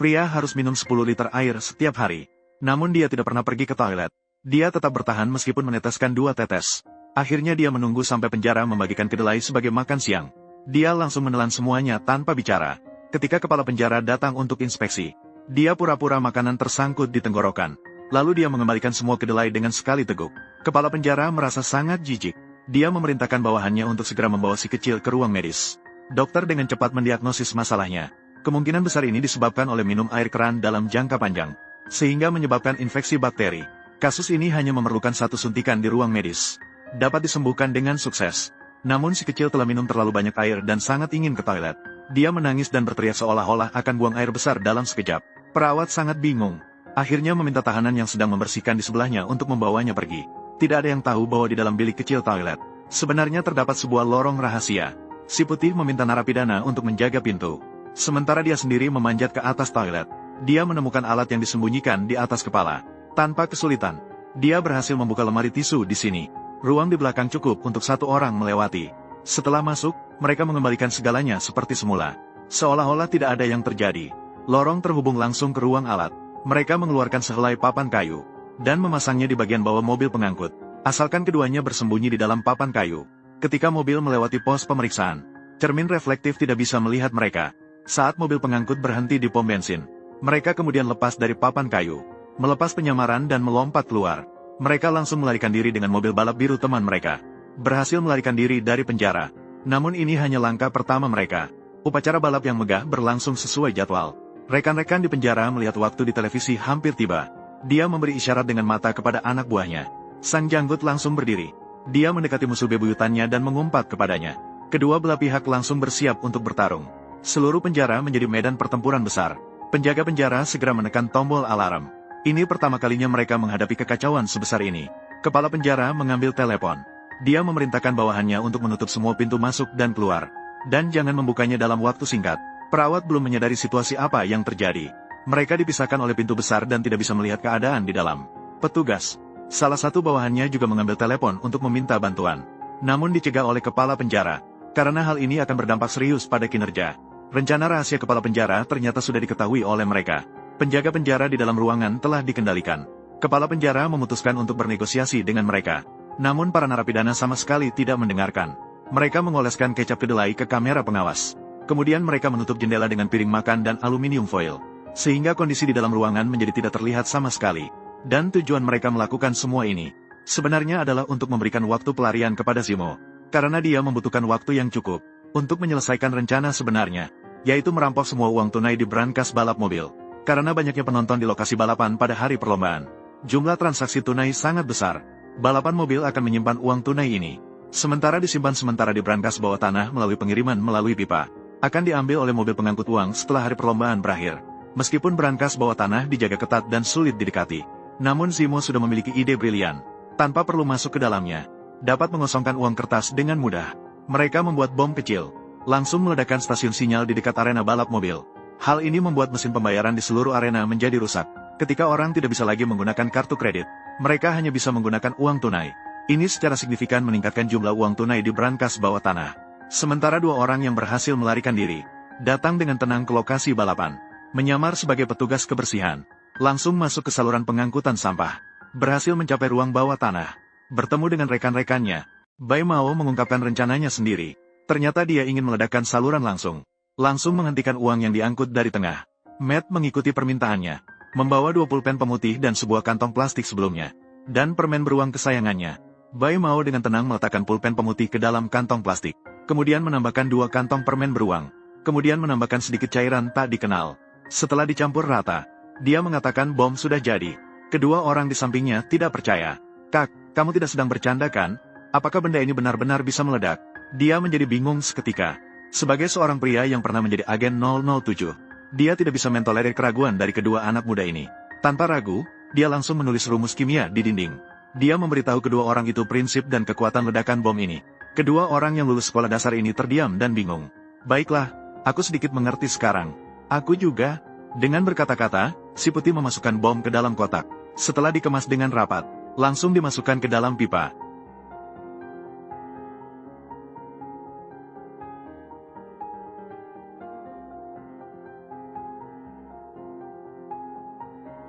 Pria harus minum 10 liter air setiap hari. Namun dia tidak pernah pergi ke toilet. Dia tetap bertahan meskipun meneteskan 2 tetes. Akhirnya dia menunggu sampai penjara membagikan kedelai sebagai makan siang. Dia langsung menelan semuanya tanpa bicara. Ketika kepala penjara datang untuk inspeksi, dia pura-pura makanan tersangkut di tenggorokan. Lalu dia mengembalikan semua kedelai dengan sekali teguk. Kepala penjara merasa sangat jijik. Dia memerintahkan bawahannya untuk segera membawa si kecil ke ruang medis. Dokter dengan cepat mendiagnosis masalahnya. Kemungkinan besar ini disebabkan oleh minum air keran dalam jangka panjang, sehingga menyebabkan infeksi bakteri. Kasus ini hanya memerlukan 1 suntikan di ruang medis. Dapat disembuhkan dengan sukses. Namun si kecil telah minum terlalu banyak air dan sangat ingin ke toilet. Dia menangis dan berteriak seolah-olah akan buang air besar dalam sekejap. Perawat sangat bingung. Akhirnya meminta tahanan yang sedang membersihkan di sebelahnya untuk membawanya pergi. Tidak ada yang tahu bahwa di dalam bilik kecil toilet sebenarnya terdapat sebuah lorong rahasia. Si putih meminta narapidana untuk menjaga pintu. Sementara dia sendiri memanjat ke atas toilet. Dia menemukan alat yang disembunyikan di atas kepala. Tanpa kesulitan, dia berhasil membuka lemari tisu di sini. Ruang di belakang cukup untuk 1 orang melewati. Setelah masuk, mereka mengembalikan segalanya seperti semula. Seolah-olah tidak ada yang terjadi. Lorong terhubung langsung ke ruang alat. Mereka mengeluarkan sehelai papan kayu dan memasangnya di bagian bawah mobil pengangkut. Asalkan keduanya bersembunyi di dalam papan kayu. Ketika mobil melewati pos pemeriksaan, cermin reflektif tidak bisa melihat mereka. Saat mobil pengangkut berhenti di pom bensin, mereka kemudian lepas dari papan kayu, melepas penyamaran dan melompat keluar. Mereka langsung melarikan diri dengan mobil balap biru teman mereka. Berhasil melarikan diri dari penjara. Namun ini hanya langkah pertama mereka. Upacara balap yang megah berlangsung sesuai jadwal. Rekan-rekan di penjara melihat waktu di televisi hampir tiba. Dia memberi isyarat dengan mata kepada anak buahnya. Sang janggut langsung berdiri. Dia mendekati musuh bebuyutannya dan mengumpat kepadanya. Kedua belah pihak langsung bersiap untuk bertarung. Seluruh penjara menjadi medan pertempuran besar. Penjaga penjara segera menekan tombol alarm. Ini pertama kalinya mereka menghadapi kekacauan sebesar ini. Kepala penjara mengambil telepon. Dia memerintahkan bawahannya untuk menutup semua pintu masuk dan keluar. Dan jangan membukanya dalam waktu singkat. Perawat belum menyadari situasi apa yang terjadi. Mereka dipisahkan oleh pintu besar dan tidak bisa melihat keadaan di dalam. Petugas, salah satu bawahannya juga mengambil telepon untuk meminta bantuan. Namun dicegah oleh kepala penjara. Karena hal ini akan berdampak serius pada kinerja. Rencana rahasia kepala penjara ternyata sudah diketahui oleh mereka. Penjaga penjara di dalam ruangan telah dikendalikan. Kepala penjara memutuskan untuk bernegosiasi dengan mereka. Namun para narapidana sama sekali tidak mendengarkan. Mereka mengoleskan kecap kedelai ke kamera pengawas. Kemudian mereka menutup jendela dengan piring makan dan aluminium foil. Sehingga kondisi di dalam ruangan menjadi tidak terlihat sama sekali. Dan tujuan mereka melakukan semua ini sebenarnya adalah untuk memberikan waktu pelarian kepada Zimo. Karena dia membutuhkan waktu yang cukup untuk menyelesaikan rencana sebenarnya, yaitu merampok semua uang tunai di brankas balap mobil. Karena banyaknya penonton di lokasi balapan pada hari perlombaan, jumlah transaksi tunai sangat besar. Balapan mobil akan menyimpan uang tunai ini. Sementara disimpan sementara di brankas bawah tanah melalui pengiriman melalui pipa. Akan diambil oleh mobil pengangkut uang setelah hari perlombaan berakhir. Meskipun brankas bawah tanah dijaga ketat dan sulit didekati, namun Zimo sudah memiliki ide brilian. Tanpa perlu masuk ke dalamnya, dapat mengosongkan uang kertas dengan mudah. Mereka membuat bom kecil, langsung meledakkan stasiun sinyal di dekat arena balap mobil. Hal ini membuat mesin pembayaran di seluruh arena menjadi rusak. Ketika orang tidak bisa lagi menggunakan kartu kredit, mereka hanya bisa menggunakan uang tunai. Ini secara signifikan meningkatkan jumlah uang tunai di brankas bawah tanah. Sementara 2 orang yang berhasil melarikan diri, datang dengan tenang ke lokasi balapan. Menyamar sebagai petugas kebersihan. Langsung masuk ke saluran pengangkutan sampah. Berhasil mencapai ruang bawah tanah. Bertemu dengan rekan-rekannya. Bai Mao mengungkapkan rencananya sendiri. Ternyata dia ingin meledakkan saluran langsung. Langsung menghentikan uang yang diangkut dari tengah. Matt mengikuti permintaannya. Membawa 2 pulpen pemutih dan sebuah kantong plastik sebelumnya. Dan permen beruang kesayangannya. Bai Mao dengan tenang meletakkan pulpen pemutih ke dalam kantong plastik. Kemudian menambahkan 2 kantong permen beruang. Kemudian menambahkan sedikit cairan tak dikenal. Setelah dicampur rata, dia mengatakan bom sudah jadi. Kedua orang di sampingnya tidak percaya. Kak, kamu tidak sedang bercanda kan? Apakah benda ini benar-benar bisa meledak? Dia menjadi bingung seketika. Sebagai seorang pria yang pernah menjadi agen 007, dia tidak bisa mentolerir keraguan dari kedua anak muda ini. Tanpa ragu, dia langsung menulis rumus kimia di dinding. Dia memberitahu kedua orang itu prinsip dan kekuatan ledakan bom ini. Kedua orang yang lulus sekolah dasar ini terdiam dan bingung. Baiklah, aku sedikit mengerti sekarang. Aku juga. Dengan berkata-kata, si putih memasukkan bom ke dalam kotak. Setelah dikemas dengan rapat, langsung dimasukkan ke dalam pipa.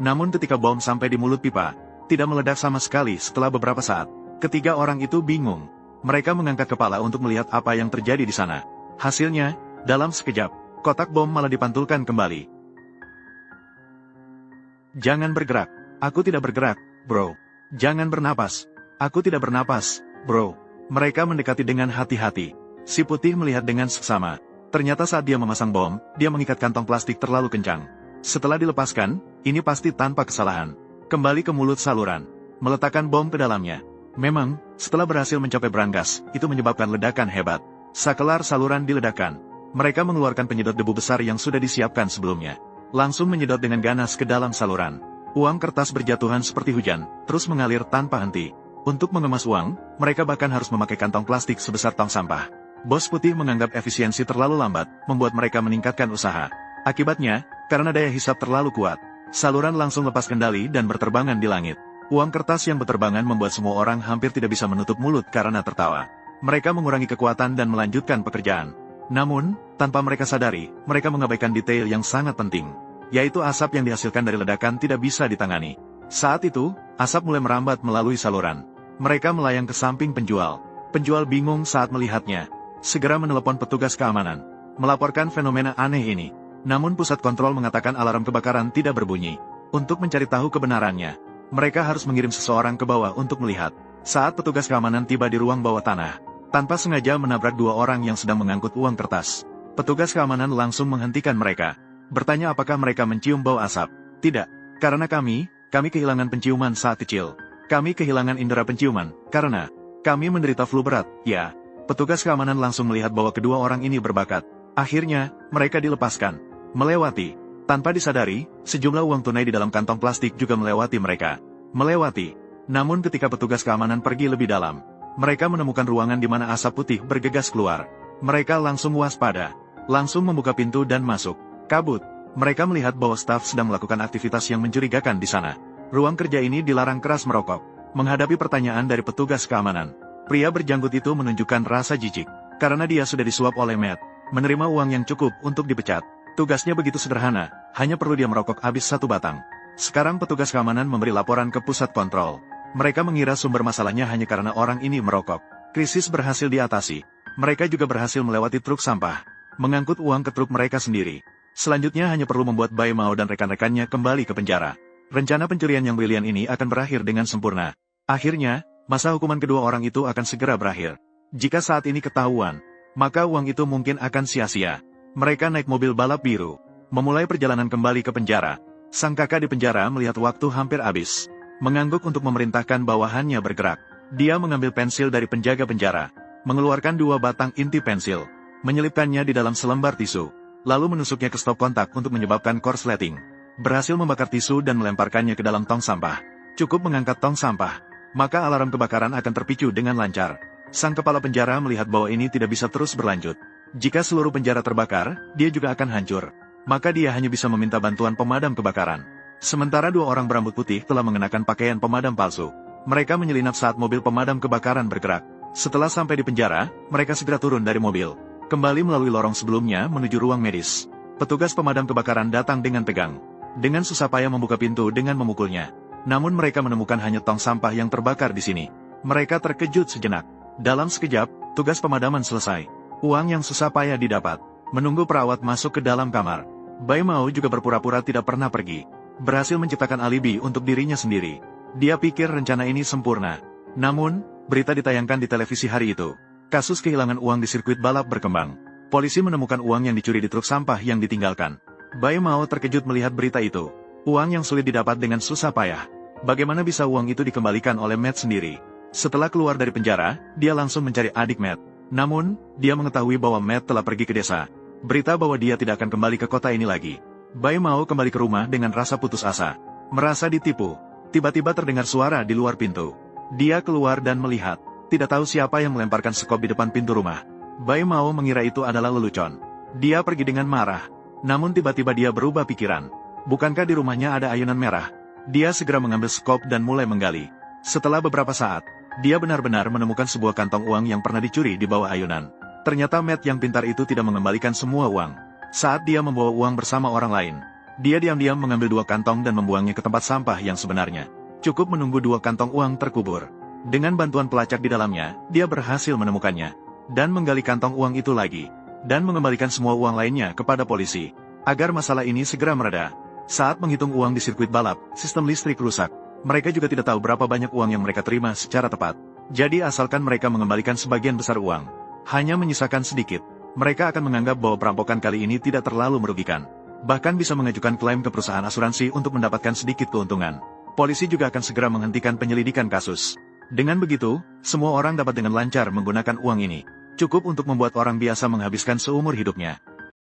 Namun ketika bom sampai di mulut pipa, tidak meledak sama sekali. Setelah beberapa saat, ketiga orang itu bingung. Mereka mengangkat kepala untuk melihat apa yang terjadi di sana. Hasilnya, dalam sekejap, kotak bom malah dipantulkan kembali. Jangan bergerak. Aku tidak bergerak, bro. Jangan bernapas. Aku tidak bernapas, bro. Mereka mendekati dengan hati-hati. Si putih melihat dengan seksama. Ternyata saat dia memasang bom, dia mengikat kantong plastik terlalu kencang. Setelah dilepaskan, ini pasti tanpa kesalahan. Kembali ke mulut saluran. Meletakkan bom ke dalamnya. Memang, setelah berhasil mencapai brangas, itu menyebabkan ledakan hebat. Sakelar saluran diledakkan. Mereka mengeluarkan penyedot debu besar yang sudah disiapkan sebelumnya. Langsung menyedot dengan ganas ke dalam saluran. Uang kertas berjatuhan seperti hujan, terus mengalir tanpa henti. Untuk mengemas uang, mereka bahkan harus memakai kantong plastik sebesar tong sampah. Bos putih menganggap efisiensi terlalu lambat, membuat mereka meningkatkan usaha. Akibatnya, karena daya hisap terlalu kuat, saluran langsung lepas kendali dan berterbangan di langit. Uang kertas yang berterbangan membuat semua orang hampir tidak bisa menutup mulut karena tertawa. Mereka mengurangi kekuatan dan melanjutkan pekerjaan. Namun, tanpa mereka sadari, mereka mengabaikan detail yang sangat penting, yaitu asap yang dihasilkan dari ledakan tidak bisa ditangani. Saat itu, asap mulai merambat melalui saluran. Mereka melayang ke samping penjual. Penjual bingung saat melihatnya. Segera menelepon petugas keamanan, melaporkan fenomena aneh ini. Namun pusat kontrol mengatakan alarm kebakaran tidak berbunyi. Untuk mencari tahu kebenarannya, mereka harus mengirim seseorang ke bawah untuk melihat. Saat petugas keamanan tiba di ruang bawah tanah, tanpa sengaja menabrak dua orang yang sedang mengangkut uang kertas. Petugas keamanan langsung menghentikan mereka. Bertanya apakah mereka mencium bau asap. Tidak, karena kami kehilangan penciuman saat kecil. Kami kehilangan indera penciuman, karena kami menderita flu berat, ya. Petugas keamanan langsung melihat bahwa kedua orang ini berbakat. Akhirnya, mereka dilepaskan. Melewati. Tanpa disadari, sejumlah uang tunai di dalam kantong plastik juga melewati mereka. Melewati. Namun ketika petugas keamanan pergi lebih dalam, mereka menemukan ruangan di mana asap putih bergegas keluar. Mereka langsung waspada. Langsung membuka pintu dan masuk. Kabut. Mereka melihat bahwa staf sedang melakukan aktivitas yang mencurigakan di sana. Ruang kerja ini dilarang keras merokok. Menghadapi pertanyaan dari petugas keamanan, pria berjanggut itu menunjukkan rasa jijik. Karena dia sudah disuap oleh Matt, menerima uang yang cukup untuk dipecat. Tugasnya begitu sederhana, hanya perlu dia merokok habis satu batang. Sekarang petugas keamanan memberi laporan ke pusat kontrol. Mereka mengira sumber masalahnya hanya karena orang ini merokok. Krisis berhasil diatasi. Mereka juga berhasil melewati truk sampah, mengangkut uang ke truk mereka sendiri. Selanjutnya hanya perlu membuat Bai Mao dan rekan-rekannya kembali ke penjara. Rencana pencurian yang brilian ini akan berakhir dengan sempurna. Akhirnya, masa hukuman kedua orang itu akan segera berakhir. Jika saat ini ketahuan, maka uang itu mungkin akan sia-sia. Mereka naik mobil balap biru, memulai perjalanan kembali ke penjara. Sang kakak di penjara melihat waktu hampir habis. Mengangguk untuk memerintahkan bawahannya bergerak. Dia mengambil pensil dari penjaga penjara, mengeluarkan 2 batang inti pensil, menyelipkannya di dalam selembar tisu, lalu menusuknya ke stop kontak untuk menyebabkan korsleting. Berhasil membakar tisu dan melemparkannya ke dalam tong sampah. Cukup mengangkat tong sampah, maka alarm kebakaran akan terpicu dengan lancar. Sang kepala penjara melihat bahwa ini tidak bisa terus berlanjut. Jika seluruh penjara terbakar, dia juga akan hancur. Maka dia hanya bisa meminta bantuan pemadam kebakaran. Sementara 2 orang berambut putih telah mengenakan pakaian pemadam palsu. Mereka menyelinap saat mobil pemadam kebakaran bergerak. Setelah sampai di penjara, mereka segera turun dari mobil, kembali melalui lorong sebelumnya menuju ruang medis. Petugas pemadam kebakaran datang dengan tegang. Dengan susah payah membuka pintu dengan memukulnya. Namun mereka menemukan hanya tong sampah yang terbakar di sini. Mereka terkejut sejenak. Dalam sekejap, tugas pemadaman selesai. Uang yang susah payah didapat. Menunggu perawat masuk ke dalam kamar. Bai Mao juga berpura-pura tidak pernah pergi. Berhasil menciptakan alibi untuk dirinya sendiri. Dia pikir rencana ini sempurna. Namun, berita ditayangkan di televisi hari itu. Kasus kehilangan uang di sirkuit balap berkembang. Polisi menemukan uang yang dicuri di truk sampah yang ditinggalkan. Bai Mao terkejut melihat berita itu. Uang yang sulit didapat dengan susah payah. Bagaimana bisa uang itu dikembalikan oleh Matt sendiri? Setelah keluar dari penjara, dia langsung mencari adik Matt. Namun, dia mengetahui bahwa Matt telah pergi ke desa. Berita bahwa dia tidak akan kembali ke kota ini lagi. Bai Mao kembali ke rumah dengan rasa putus asa. Merasa ditipu. Tiba-tiba terdengar suara di luar pintu. Dia keluar dan melihat. Tidak tahu siapa yang melemparkan sekop di depan pintu rumah. Bai Mao mengira itu adalah lelucon. Dia pergi dengan marah. Namun tiba-tiba dia berubah pikiran. Bukankah di rumahnya ada ayunan merah? Dia segera mengambil sekop dan mulai menggali. Setelah beberapa saat, dia benar-benar menemukan sebuah kantong uang yang pernah dicuri di bawah ayunan. Ternyata Matt yang pintar itu tidak mengembalikan semua uang. Saat dia membawa uang bersama orang lain, Dia diam-diam mengambil 2 kantong dan membuangnya ke tempat sampah yang sebenarnya. Cukup menunggu 2 kantong uang terkubur. Dengan bantuan pelacak di dalamnya, dia berhasil menemukannya. Dan menggali kantong uang itu lagi. Dan mengembalikan semua uang lainnya kepada polisi. Agar masalah ini segera mereda. Saat menghitung uang di sirkuit balap, sistem listrik rusak. Mereka juga tidak tahu berapa banyak uang yang mereka terima secara tepat. Jadi asalkan mereka mengembalikan sebagian besar uang, hanya menyisakan sedikit, mereka akan menganggap bahwa perampokan kali ini tidak terlalu merugikan. Bahkan bisa mengajukan klaim ke perusahaan asuransi untuk mendapatkan sedikit keuntungan. Polisi juga akan segera menghentikan penyelidikan kasus. Dengan begitu, semua orang dapat dengan lancar menggunakan uang ini. Cukup untuk membuat orang biasa menghabiskan seumur hidupnya.